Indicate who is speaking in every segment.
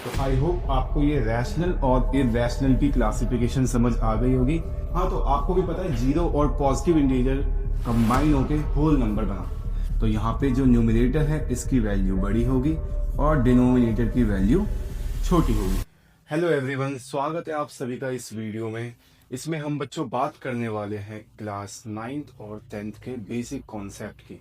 Speaker 1: तो I hope आपको ये रैशनल और इरैशनल की क्लासिफिकेशन समझ आ गई होगी। हाँ, तो आपको भी पता है जीरो और पॉजिटिव इंटीजर कंबाइन होके होल नंबर बना, तो यहाँ पे जो न्यूमरेटर है इसकी वैल्यू बड़ी होगी और डिनोमिनेटर की वैल्यू छोटी होगी। हेलो एवरीवन, स्वागत है आप सभी का इस वीडियो में। इसमें हम बच्चों बात करने वाले हैं क्लास 9th और 10th के बेसिक कॉन्सेप्ट की।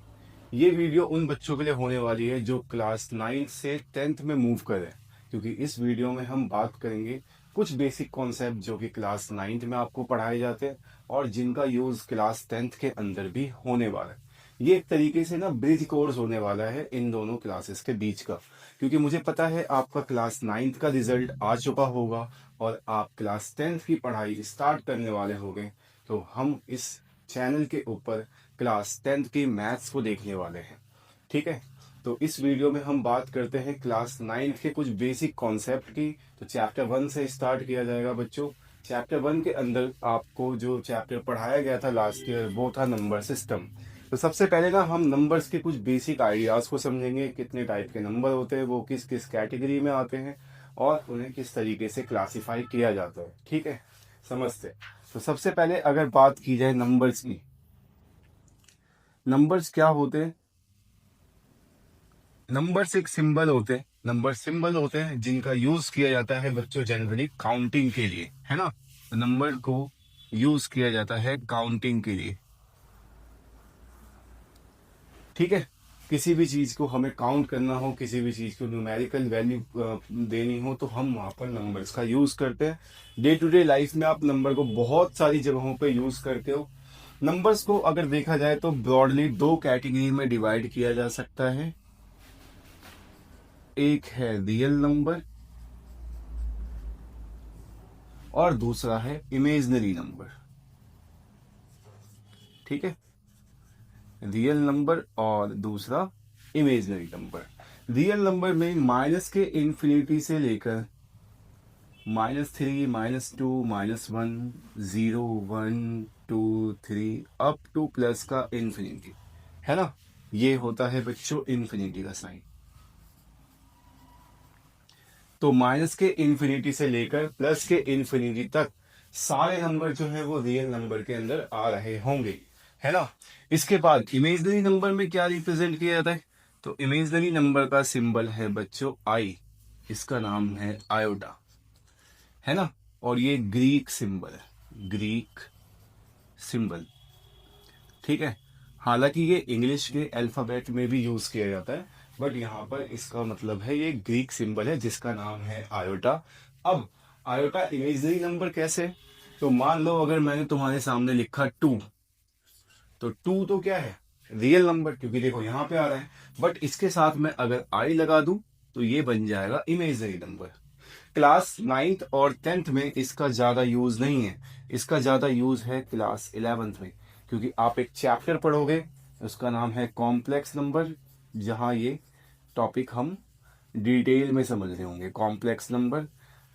Speaker 1: ये वीडियो उन बच्चों के लिए होने वाली है जो क्लास 9th से 10th में मूव करें, क्योंकि इस वीडियो में हम बात करेंगे कुछ बेसिक कॉन्सेप्ट जो कि क्लास 9th में आपको पढ़ाए जाते हैं और जिनका यूज क्लास 10th के अंदर भी होने वाला है। ये एक तरीके से ना ब्रिज कोर्स होने वाला है इन दोनों क्लासेस के बीच का, क्योंकि मुझे पता है आपका क्लास 9th का रिजल्ट आ चुका होगा और आप क्लास 10th की पढ़ाई स्टार्ट करने वाले होंगे। तो हम इस चैनल के ऊपर क्लास 10th की मैथ्स को देखने वाले हैं। ठीक है, तो इस वीडियो में हम बात करते हैं क्लास 9th के कुछ बेसिक कॉन्सेप्ट की। तो चैप्टर 1 से स्टार्ट किया जाएगा बच्चों। चैप्टर 1 के अंदर आपको जो चैप्टर पढ़ाया गया था लास्ट ईयर वो था नंबर सिस्टम। तो सबसे पहले ना हम नंबर्स के कुछ बेसिक आइडियाज को समझेंगे, कितने टाइप के नंबर होते हैं, वो किस किस कैटेगरी में आते हैं और उन्हें किस तरीके से क्लासिफाई किया जाता है। ठीक है, समझते हैं। तो सबसे पहले अगर बात की जाए नंबर्स की, नंबर्स क्या होते हैं? नंबर्स एक सिंबल होते हैं, नंबर सिंबल होते हैं जिनका यूज किया जाता है बच्चों जनरली काउंटिंग के लिए, है ना। तो नंबर को यूज किया जाता है काउंटिंग के लिए। ठीक है, किसी भी चीज को हमें काउंट करना हो, किसी भी चीज को न्यूमेरिकल वैल्यू देनी हो, तो हम वहां पर नंबर्स का यूज करते हैं। डे टू डे लाइफ में आप नंबर को बहुत सारी जगहों पे यूज करते हो। नंबर्स को अगर देखा जाए तो ब्रॉडली दो कैटेगरी में डिवाइड किया जा सकता है। एक है रियल नंबर और दूसरा है इमेजिनरी नंबर। ठीक है, रियल नंबर और दूसरा इमेजिनरी नंबर। रियल नंबर में माइनस के इंफिनिटी से लेकर -3, -2, -1, 0, 1, 2, 3 अप टू प्लस का इंफिनिटी, है ना। ये होता है बच्चों इंफिनिटी का साइन। तो माइनस के इंफिनिटी से लेकर प्लस के इंफिनिटी तक सारे नंबर जो है वो रियल नंबर के अंदर आ रहे होंगे, है ना। इसके बाद इमेजिनरी नंबर में क्या रिप्रेजेंट किया जाता है? तो इमेजिनरी नंबर का सिंबल है बच्चों आई, इसका नाम है आयोटा, है ना। और ये ग्रीक सिंबल है, ग्रीक सिंबल। ठीक है, हालांकि ये इंग्लिश के अल्फाबेट में भी यूज किया जाता है, बट यहाँ पर इसका मतलब है ये ग्रीक सिंबल है जिसका नाम है आयोटा। अब आयोटा इमेजिनरी नंबर कैसे? तो मान लो अगर मैंने तुम्हारे सामने लिखा 2, तो 2 तो क्या है? रियल नंबर, क्योंकि देखो यहाँ पे आ रहा है। बट इसके साथ में अगर आई लगा दूं तो ये बन जाएगा इमेजिनरी नंबर। क्लास 9th और 10th में इसका ज्यादा यूज नहीं है, इसका ज्यादा यूज है क्लास 11th में, क्योंकि आप एक चैप्टर पढ़ोगे उसका नाम है कॉम्प्लेक्स नंबर, जहां ये टॉपिक हम डिटेल में समझ रहे होंगे। कॉम्प्लेक्स नंबर,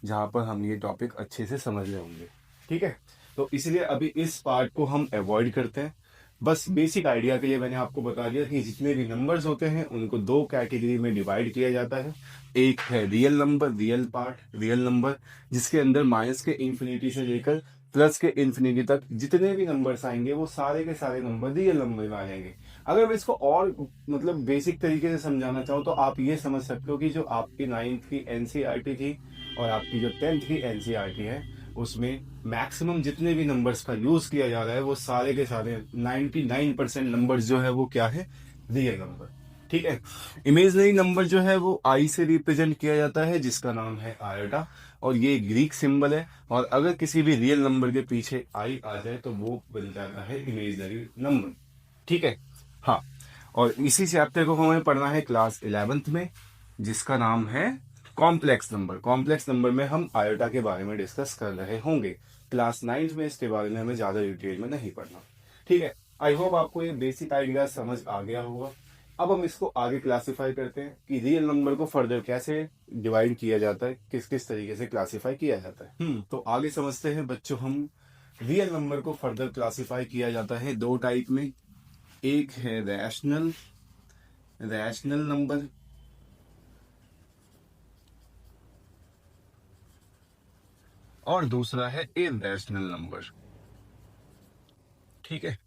Speaker 1: जहां पर हम ये टॉपिक अच्छे से समझ रहे होंगे। ठीक है, तो इसलिए अभी इस पार्ट को हम अवॉइड करते हैं। बस बेसिक आइडिया के लिए मैंने आपको बता दिया कि जितने भी नंबर्स होते हैं उनको दो कैटेगरी में डिवाइड किया जाता है। एक है real number, real part, real number, जिसके अंदर माइनस के इंफिनिटी से लेकर प्लस के इंफिनिटी तक जितने भी नंबर्स आएंगे वो सारे के सारे नंबर रियल नंबर में आ जाएंगे। अगर मैं इसको और मतलब बेसिक तरीके से समझाना चाहूँ तो आप ये समझ सकते हो कि जो आपकी 9th की एनसीईआरटी थी और आपकी जो 10th की एनसीईआरटी है, उसमें मैक्सिमम जितने भी नंबर्स का यूज किया जा रहा है वो सारे के सारे 99% नंबर्स जो है वो क्या है? Real number. ठीक है, इमेजिनरी नंबर जो है वो आई से रिप्रेजेंट किया जाता है जिसका नाम है आयोटा, और ये ग्रीक सिंबल है। और अगर किसी भी रियल नंबर के पीछे आई आ जाए तो वो बन जाता है इमेजिनरी नंबर। ठीक है, हाँ। और इसी चैप्टर को हमें पढ़ना है क्लास 11th में, जिसका नाम है कॉम्प्लेक्स नंबर। कॉम्प्लेक्स नंबर में हम आयोटा के बारे में डिस्कस कर रहे होंगे। क्लास 9th में इसके बारे में हमें ज्यादा डिटेल में नहीं पढ़ना। ठीक है, आई होप आपको ये बेसिक आइडिया समझ आ गया होगा। अब हम इसको आगे क्लासिफाई करते हैं कि रियल नंबर को फर्दर कैसे डिवाइड किया जाता है, किस किस तरीके से क्लासिफाई किया जाता है। तो आगे समझते हैं बच्चों हम। रियल नंबर को फर्दर क्लासिफाई किया जाता है दो टाइप में। एक है रैशनल, रैशनल नंबर, और दूसरा है इरैशनल नंबर। ठीक है,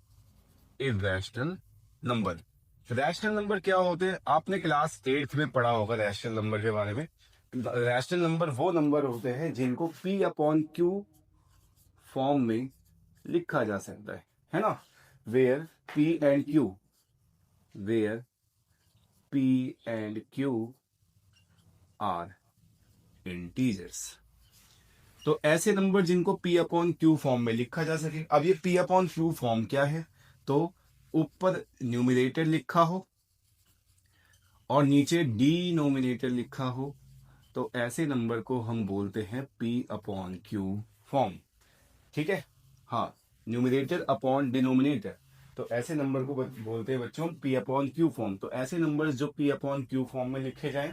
Speaker 1: इरैशनल नंबर। रैशनल नंबर क्या होते हैं, आपने क्लास 8th में पढ़ा होगा रैशनल नंबर के बारे में। रैशनल नंबर वो नंबर होते हैं जिनको पी अपॉन क्यू फॉर्म में लिखा जा सकता है ना। Where P and Q, where P and Q are integers. तो ऐसे नंबर जिनको पी अपॉन क्यू फॉर्म में लिखा जा सके। अब ये पी अपॉन क्यू फॉर्म क्या है, तो ऊपर न्यूमिनेटर लिखा हो और नीचे डिनोमिनेटर लिखा हो, तो ऐसे नंबर को हम बोलते हैं पी अपॉन क्यू फॉर्म। ठीक है, हाँ, न्यूमिनेटर अपॉन डिनोमिनेटर, तो ऐसे नंबर को बोलते हैं बच्चों पी अपॉन क्यू फॉर्म। तो ऐसे नंबर जो पी अपॉन क्यू फॉर्म में लिखे जाएं,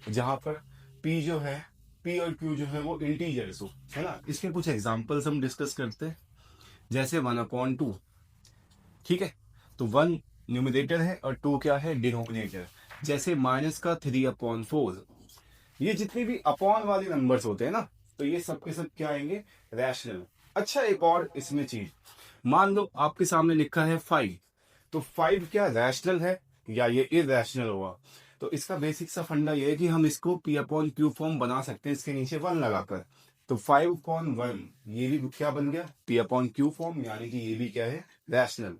Speaker 1: जहां पर पी जो है, पी और क्यू जो है वो इंटीजर्स हो, है ना। इसके कुछ एग्जांपल्स हम डिस्कस करते हैं, जैसे 1/2। ठीक है, तो 1 न्यूमिनेटर है और 2 क्या है, डिनोमिनेटर। जैसे माइनस का 3/4। ये जितने भी अपॉन वाले नंबर्स होते हैं ना, तो ये सब के सब क्या आएंगे, रैशनल। अच्छा, एक और इसमें चीज, मान लो आपके सामने लिखा है 5, तो 5 क्या रैशनल है या ये इरैशनल होगा। तो इसका बेसिक सा फंडा ये है कि हम इसको पी अपॉन क्यू फॉर्म बना सकते हैं इसके नीचे 1 लगाकर। तो 5/1 ये भी क्या बन गया, पी अपॉन क्यू फॉर्म, यानी कि ये भी क्या है, रैशनल।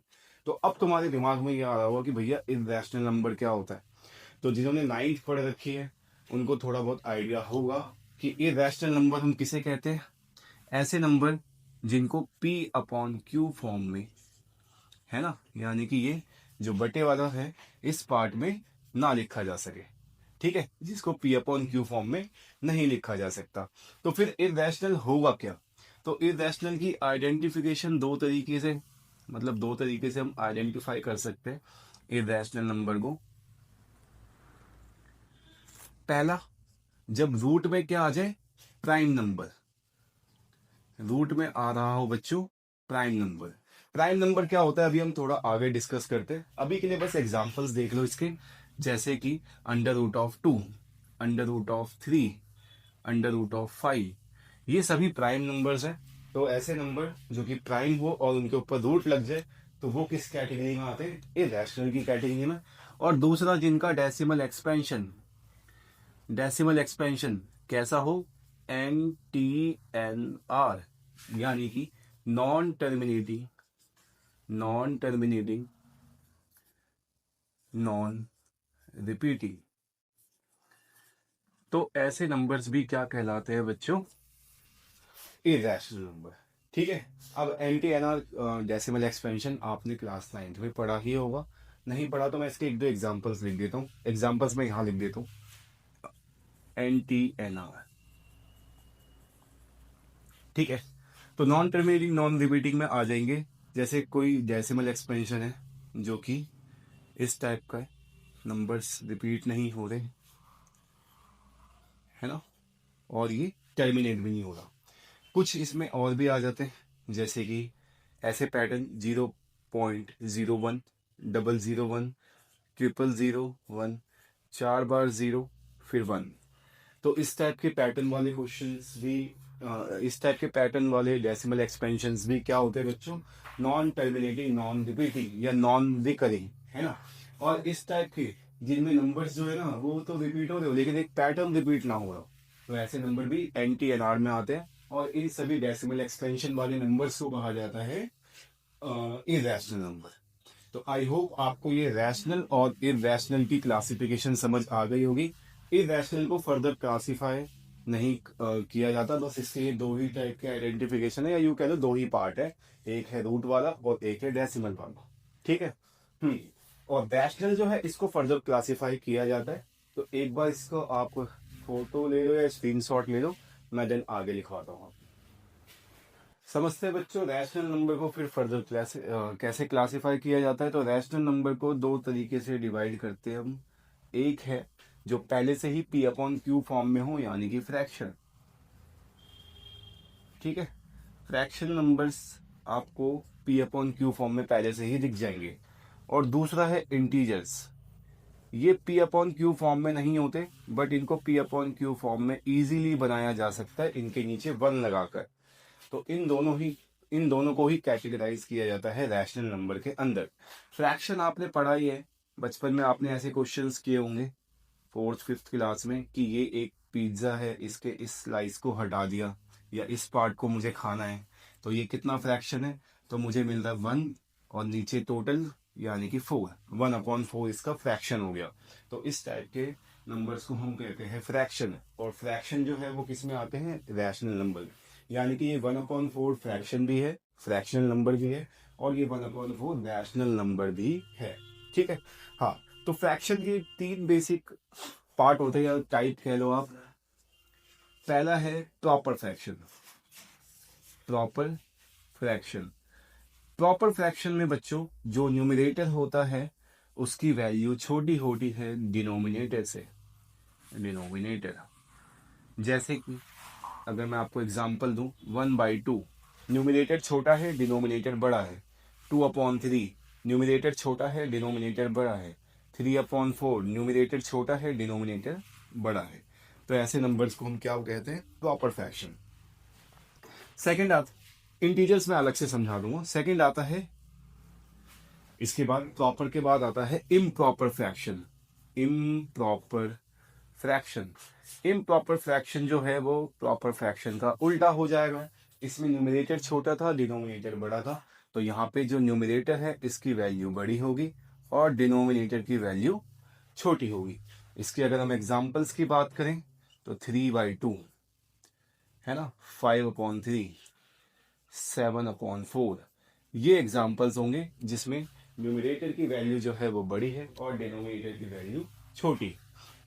Speaker 1: तो अब तुम्हारे दिमाग में ये आ रहा होगा कि भैया इरैशनल नंबर क्या होता है। तो जिन्होंने 9th पढ़ रखी है उनको थोड़ा बहुत आइडिया होगा कि इरैशनल नंबर हम किसे कहते हैं। ऐसे नंबर जिनको पी अपॉन क्यू फॉर्म में, है ना, यानी कि ये जो बटे वाला है इस पार्ट में ना लिखा जा सके। ठीक है, जिसको पी अपॉन क्यू फॉर्म में नहीं लिखा जा सकता। तो फिर इरैशनल होगा क्या। तो इरैशनल की आइडेंटिफिकेशन दो तरीके से, मतलब दो तरीके से हम आइडेंटिफाई कर सकते हैं इरैशनल नंबर को। पहला, जब रूट में क्या आ जाए, प्राइम नंबर। रूट में आ रहा हो बच्चों प्राइम नंबर। प्राइम नंबर क्या होता है अभी हम थोड़ा आगे डिस्कस करते हैं, अभी के लिए बस एग्जांपल्स देख लो इसके। जैसे कि √2, √3, √5, ये सभी प्राइम नंबर्स हैं। तो ऐसे नंबर जो कि प्राइम हो और उनके ऊपर रूट लग जाए, तो वो किस कैटेगरी में आते हैं, इरैशनल की कैटेगरी में। और दूसरा, जिनका डेसिमल एक्सपेंशन कैसा हो, NTNR, यानी कि नॉन टर्मिनेटिंग, नॉन रिपीटिंग। तो ऐसे नंबर्स भी क्या कहलाते हैं बच्चों, इरैशनल नंबर। ठीक है, अब NTNR डेसिमल एक्सपेंशन आपने क्लास 9th में पढ़ा ही होगा, नहीं पढ़ा तो मैं इसके एक दो एग्जांपल्स लिख देता हूँ। एग्जांपल्स में यहाँ लिख देता हूँ, NTNR। ठीक है, तो नॉन टर्मिनेटिंग नॉन रिपीटिंग में आ जाएंगे, जैसे कोई डेसिमल एक्सपेंशन है जो कि इस टाइप का है, नंबर्स रिपीट नहीं हो रहे, है ना, और ये टर्मिनेट भी नहीं हो रहा। कुछ इसमें और भी आ जाते हैं, जैसे कि ऐसे पैटर्न 0.01, 001, 00001, 4 बार 0, फिर 1। तो इस टाइप के पैटर्न वाले क्वेश्चंस भी, इस टाइप के पैटर्न वाले डेसिमल एक्सपेंशंस भी क्या होते हैं बच्चों, नॉन टर्मिनेटिंग नॉन रिपीटिंग या नॉन रिकरिंग, है ना। और इस टाइप के जिनमें नंबर्स जो है ना वो तो रिपीट हो रहे हो लेकिन एक पैटर्न रिपीट ना हो रहा, तो ऐसे नंबर भी NTNR में आते हैं। और इन सभी डेसिमल एक्सपेंशन वाले नंबर्स को कहा जाता है इरैशनल नंबर। तो आई होप आपको ये रैशनल और इरैशनल की क्लासिफिकेशन समझ आ गई होगी। इरैशनल को फर्दर क्लासिफाई नहीं किया जाता, बस इसके ये दो ही टाइप के आइडेंटिफिकेशन है, या यूं कह लो दो ही पार्ट है, एक है रूट वाला और एक है डेसिमल वाला। ठीक है, और रैशनल जो है इसको फर्दर क्लासिफाई किया जाता है। तो एक बार इसको आप फोटो ले लो या स्क्रीनशॉट ले लो, मैं देन आगे लिखवाता हूँ। समझते हैं बच्चों, रैशनल नंबर को फिर फर्दर कैसे क्लासिफाई किया जाता है। तो रैशनल नंबर को दो तरीके से डिवाइड करते हैं हम। एक है जो पहले से ही पी अपॉन क्यू फॉर्म में हो, यानी कि फ्रैक्शन। ठीक है, फ्रैक्शन नंबर्स आपको पी अपॉन क्यू फॉर्म में पहले से ही दिख जाएंगे। और दूसरा है इंटीजर्स, ये पी अपॉन क्यू फॉर्म में नहीं होते, बट इनको पी अपॉन क्यू फॉर्म में इजीली बनाया जा सकता है इनके नीचे 1 लगाकर। तो इन दोनों को ही कैटेगराइज किया जाता है रैशनल नंबर के अंदर। फ्रैक्शन आपने पढ़ा ही है, बचपन में आपने ऐसे क्वेश्चंस किए होंगे 4th-5th क्लास में कि ये एक पिज्ज़ा है, इसके इस स्लाइस को हटा दिया या इस पार्ट को मुझे खाना है, तो ये कितना फ्रैक्शन है, तो मुझे मिल रहा है 1 और नीचे टोटल यानी कि 4, 1/4 इसका फ्रैक्शन हो गया। तो इस टाइप के नंबर्स को हम कहते हैं फ्रैक्शन। और फ्रैक्शन जो है वो किस में आते हैं, रैशनल नंबर। यानी कि ये 1/4 फ्रैक्शन भी है, फ्रैक्शनल नंबर भी है, और ये 1/4 रैशनल नंबर भी है। ठीक है। हाँ, तो फ्रैक्शन के 3 बेसिक पार्ट होते हैं या टाइप कह लो आप। पहला है proper fraction. Proper fraction, proper fraction में बच्चों जो न्यूमरेटर होता है उसकी वैल्यू छोटी होती है डिनोमिनेटर से। डिनोमिनेटर, जैसे कि अगर मैं आपको एग्जांपल दूं 1/2, न्यूमरेटर छोटा है डिनोमिनेटर बड़ा है। 2/3, न्यूमरेटर छोटा है डिनोमिनेटर बड़ा है। 3/4, न्यूमरेटर छोटा है डिनोमिनेटर बड़ा है। तो ऐसे नंबर्स को हम क्या कहते हैं, प्रॉपर फ्रैक्शन। सेकंड आता, इंटीजर्स में अलग से समझा दूंगा। सेकंड आता है, इसके बाद प्रॉपर के बाद आता है improper fraction. Improper fraction, improper fraction जो है वो प्रॉपर फ्रैक्शन का उल्टा हो जाएगा। इसमें न्यूमरेटर छोटा था, डिनोमिनेटर बड़ा था, तो यहाँ पे जो न्यूमरेटर है इसकी वैल्यू बड़ी होगी और डिनोमिनेटर की वैल्यू छोटी होगी। इसके अगर हम एग्जाम्पल्स की बात करें तो 3/2 है ना, 5/3, 7/4, ये एग्जाम्पल्स होंगे जिसमें न्यूमरेटर की वैल्यू जो है वो बड़ी है और डिनोमिनेटर की वैल्यू छोटी।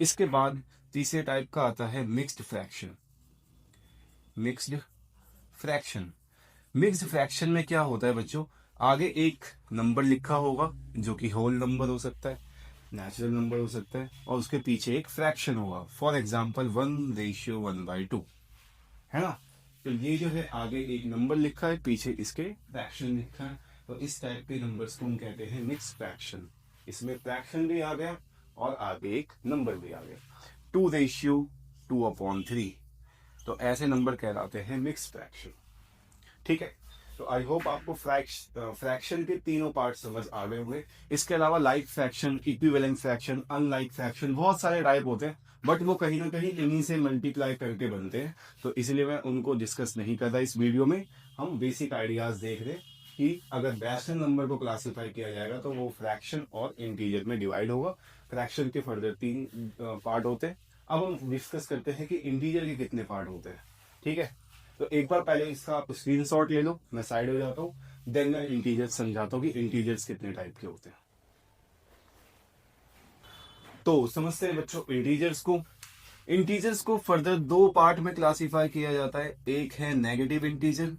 Speaker 1: इसके बाद तीसरे टाइप का आता है mixed fraction. Mixed fraction, mixed fraction में क्या होता है बच्चों, आगे एक नंबर लिखा होगा जो कि होल नंबर हो सकता है, नेचुरल नंबर हो सकता है, और उसके पीछे एक फ्रैक्शन होगा। फॉर एग्जाम्पल 1:1/2, है ना। तो ये जो है आगे एक नंबर लिखा है, पीछे इसके फ्रैक्शन लिखा है। तो इस टाइप के नंबर्स को हम कहते हैं मिक्स फ्रैक्शन। इसमें फ्रैक्शन भी आ गया और आगे एक नंबर भी आ गया। 2:2/3, तो ऐसे नंबर कहलाते हैं मिक्स फ्रैक्शन। ठीक है। तो आई होप आपको फ्रैक्शन के तीनों पार्ट समझ आ गए होंगे। इसके अलावा like fraction, equivalent fraction, unlike fraction, बहुत सारे टाइप होते हैं, बट वो कहीं ना कहीं इन्हीं से मल्टीप्लाई करके बनते हैं, तो इसलिए मैं उनको डिस्कस नहीं करता इस वीडियो में। हम बेसिक आइडियाज देख रहे हैं कि अगर रैशनल नंबर को क्लासिफाई किया जाएगा तो वो फ्रैक्शन और इंटीजर में डिवाइड होगा। फ्रैक्शन के फर्दर 3 पार्ट होते हैं। अब हम डिस्कस करते हैं कि इंटीजर के कितने पार्ट होते हैं। ठीक है। तो एक बार पहले इसका आप स्क्रीनशॉट ले लो, मैं साइड हो जाता हूँ, देन मैं इंटीजर्स समझाता हूँ कि इंटीजर्स कितने टाइप के होते हैं। तो समझते हैं बच्चों इंटीजर्स को। इंटीजर्स को फर्दर 2 पार्ट में क्लासिफाई किया जाता है। एक है नेगेटिव इंटीजर,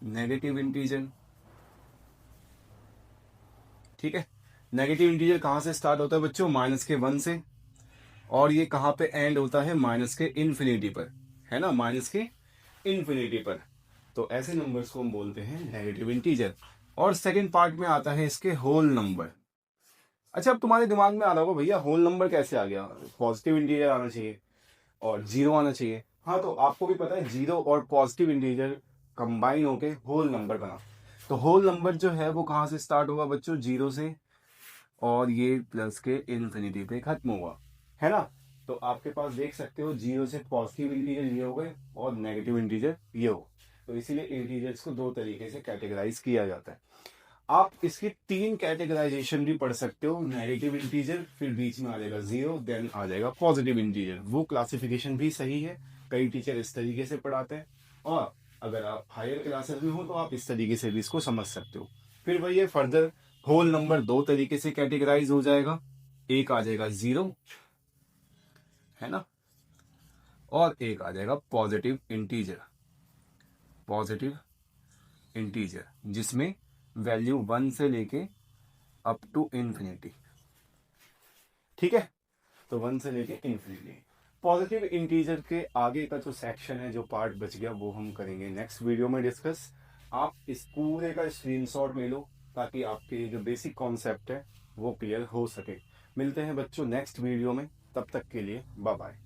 Speaker 1: नेगेटिव इंटीजर, ठीक है। नेगेटिव इंटीजर कहां से स्टार्ट होता है बच्चों, -1 से, और ये कहां पे एंड होता है, -∞ पर, है ना, -∞ पर। तो ऐसे नंबर्स को हम बोलते हैं नेगेटिव इंटीजर। और सेकंड पार्ट में आता है इसके होल नंबर। अच्छा, अब तुम्हारे दिमाग में आ रहा होगा भैया होल नंबर कैसे आ गया, पॉजिटिव इंटीजर आना चाहिए और 0 आना चाहिए। हाँ, तो आपको भी पता है 0 और पॉजिटिव इंटीजर कंबाइन होके होल नंबर बना। तो होल नंबर जो है वो कहां से स्टार्ट होगा बच्चों, 0 से, और ये प्लस के इन्फिनिटी पे खत्म हुआ, है ना। तो आपके पास देख सकते हो 0 से पॉजिटिव इंटीजर ये हो गए और नेगेटिव इंटीजर ये हो। तो इसीलिए इंटीजर्स को 2 तरीके से कैटेगराइज किया जाता है। आप इसकी 3 कैटेगराइजेशन भी पढ़ सकते हो। नेगेटिव इंटीजर, फिर बीच में आ जाएगा 0, देन आ जाएगा पॉजिटिव इंटीजर। वो क्लासिफिकेशन भी सही है, कई टीचर इस तरीके से पढ़ाते हैं, और अगर आप हायर क्लासेस में हो तो आप इस तरीके से भी इसको समझ सकते हो। फिर वही है, फर्दर होल नंबर 2 तरीके से कैटेगराइज हो जाएगा। एक आ जाएगा 0, है ना, और एक आ जाएगा पॉजिटिव इंटीजर। पॉजिटिव इंटीजर जिसमें वैल्यू 1 से लेके अप टू इन्फिनिटी, ठीक है। तो 1 से लेके इन्फिनिटी। पॉजिटिव इंटीजर के आगे का जो सेक्शन है, जो पार्ट बच गया, वो हम करेंगे नेक्स्ट वीडियो में डिस्कस। आप इस पूरे का स्क्रीनशॉट ले लो ताकि आपके जो बेसिक कॉन्सेप्ट है वो क्लियर हो सके। मिलते हैं बच्चों नेक्स्ट वीडियो में, तब तक के लिए बाय बाय।